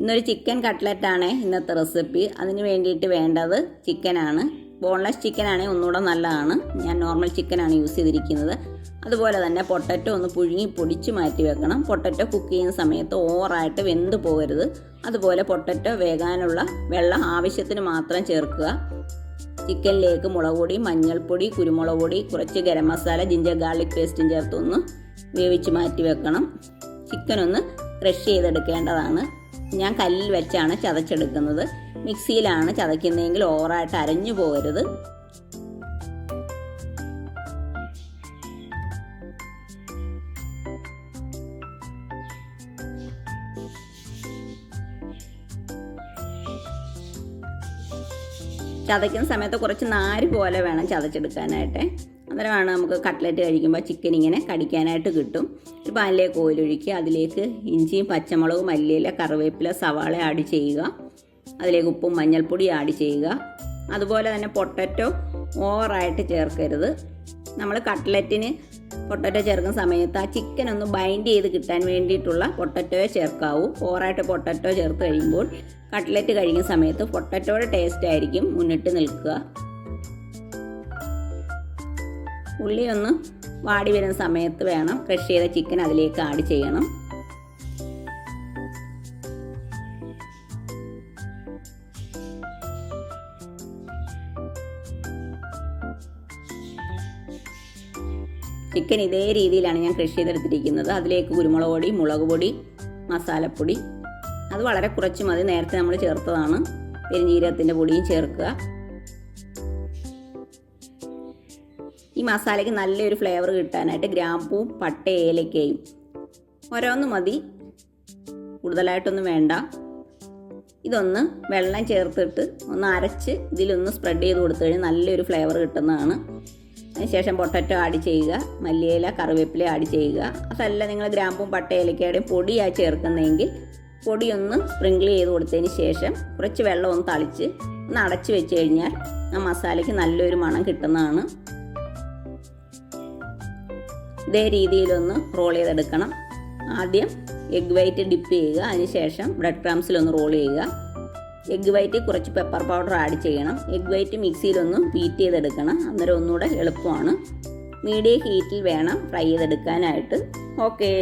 ഇന്നൊരു ചിക്കൻ കട്ട്ലറ്റാണ് ഇന്നത്തെ റെസിപ്പി. അതിന് വേണ്ടിയിട്ട് വേണ്ടത് ചിക്കനാണ്. ബോൺലെസ് ചിക്കനാണെങ്കിൽ ഒന്നുകൂടെ നല്ലതാണ്. ഞാൻ നോർമൽ ചിക്കനാണ് യൂസ് ചെയ്തിരിക്കുന്നത്. അതുപോലെ തന്നെ പൊട്ടറ്റോ ഒന്ന് പുഴുങ്ങി പൊടിച്ച് മാറ്റി വെക്കണം. പൊട്ടറ്റോ കുക്ക് ചെയ്യുന്ന സമയത്ത് ഓവറായിട്ട് വെന്ത് പോകരുത്. അതുപോലെ പൊട്ടറ്റോ വേകാനുള്ള വെള്ളം ആവശ്യത്തിന് മാത്രം ചേർക്കുക. ചിക്കനിലേക്ക് മുളക് പൊടി, മഞ്ഞൾപ്പൊടി, കുരുമുളക് പൊടി, കുറച്ച് ഗരം മസാല, ജിഞ്ചർ ഗാർലിക് പേസ്റ്റും ചേർത്തൊന്ന് വേവിച്ച് മാറ്റി വെക്കണം. ചിക്കൻ ഒന്ന് ക്രഷ് ചെയ്തെടുക്കേണ്ടതാണ്. ഞാൻ കല്ലിൽ വെച്ചാണ് ചതച്ചെടുക്കുന്നത്. മിക്സിയിലാണ് ചതയ്ക്കുന്നതെങ്കിൽ ഓവറായിട്ട് അരഞ്ഞു പോകരുത്. ചതയ്ക്കുന്ന സമയത്ത് കുറച്ച് നാര് പോലെ വേണം ചതച്ചെടുക്കാനായിട്ട്. അന്നേരമാണ് നമുക്ക് കട്ട്ലറ്റ് കഴിക്കുമ്പോൾ ചിക്കൻ ഇങ്ങനെ കടിക്കാനായിട്ട് കിട്ടും. ഒരു പാനിലേക്ക് ഓയിലൊഴിക്കുക. അതിലേക്ക് ഇഞ്ചിയും പച്ചമുളകും, മല്ലിയില, കറിവേപ്പില, സവാള ആഡ് ചെയ്യുക. അതിലേക്ക് ഉപ്പും മഞ്ഞൾപ്പൊടി ആഡ് ചെയ്യുക. അതുപോലെ തന്നെ പൊട്ടറ്റോ ഓവറായിട്ട് ചേർക്കരുത്. നമ്മൾ കട്ട്ലറ്റിന് പൊട്ടറ്റോ ചേർക്കുന്ന സമയത്ത് ആ ചിക്കൻ ഒന്ന് ബൈൻഡ് ചെയ്ത് കിട്ടാൻ വേണ്ടിയിട്ടുള്ള പൊട്ടറ്റോയെ ചേർക്കാവൂ. ഓവറായിട്ട് പൊട്ടറ്റോ ചേർത്ത് കഴിയുമ്പോൾ കട്ട്ലറ്റ് കഴിക്കുന്ന സമയത്ത് പൊട്ടറ്റോയുടെ ടേസ്റ്റ് ആയിരിക്കും മുന്നിട്ട് നിൽക്കുക. ഉള്ളി ഒന്ന് വാടി വരുന്ന സമയത്ത് വേണം ക്രഷ് ചെയ്ത ചിക്കൻ അതിലേക്ക് ആഡ് ചെയ്യണം. ചിക്കൻ ഇതേ രീതിയിലാണ് ഞാൻ ക്രഷ് ചെയ്തെടുത്തിരിക്കുന്നത്. അതിലേക്ക് കുരുമുളക് പൊടി, മുളക് പൊടി, മസാലപ്പൊടി അത് വളരെ കുറച്ച് മതി. നേരത്തെ നമ്മൾ ചേർത്തതാണ്. പെരുംജീരകത്തിൻ്റെ പൊടിയും ചേർക്കുക. ഈ മസാലയ്ക്ക് നല്ലൊരു ഫ്ലേവർ കിട്ടാനായിട്ട് ഗ്രാമ്പൂവും പട്ട, ഏലക്കയും ഓരോന്ന് മതി, കൂടുതലായിട്ടൊന്നും വേണ്ട. ഇതൊന്ന് വെള്ളം ചേർത്തിട്ട് ഒന്ന് അരച്ച് ഇതിലൊന്ന് സ്പ്രെഡ് ചെയ്ത് കൊടുത്തു കഴിഞ്ഞാൽ നല്ലൊരു ഫ്ലേവർ കിട്ടുന്നതാണ്. അതിനുശേഷം പൊട്ടറ്റോ ആഡ് ചെയ്യുക, മല്ലിയില, കറിവേപ്പില ആഡ് ചെയ്യുക. അതല്ല നിങ്ങൾ ഗ്രാമ്പും പട്ട, ഏലക്കയുടെയും പൊടിയായി ചേർക്കുന്നതെങ്കിൽ പൊടിയൊന്ന് സ്പ്രിങ്കിൾ ചെയ്ത് കൊടുത്തതിന് ശേഷം കുറച്ച് വെള്ളം ഒന്ന് തളിച്ച് ഒന്ന് അടച്ച് വെച്ച് കഴിഞ്ഞാൽ ആ മസാലയ്ക്ക് നല്ലൊരു മണം കിട്ടുന്നതാണ്. ഇതേ രീതിയിലൊന്ന് റോൾ ചെയ്തെടുക്കണം. ആദ്യം എഗ് വൈറ്റ് ഡിപ്പ് ചെയ്യുക. അതിനുശേഷം ബ്രെഡ് ക്രംസിലൊന്ന് റോൾ ചെയ്യുക. എഗ് വൈറ്റ് കുറച്ച് പെപ്പർ പൗഡർ ആഡ് ചെയ്യണം. എഗ് വൈറ്റ് മിക്സിയിലൊന്ന് ബീറ്റ് ചെയ്തെടുക്കണം. അന്നേരം ഒന്നുകൂടെ എളുപ്പമാണ്. മീഡിയം ഹീറ്റിൽ വേണം ഫ്രൈ ചെയ്തെടുക്കാനായിട്ട്. ഓക്കേ.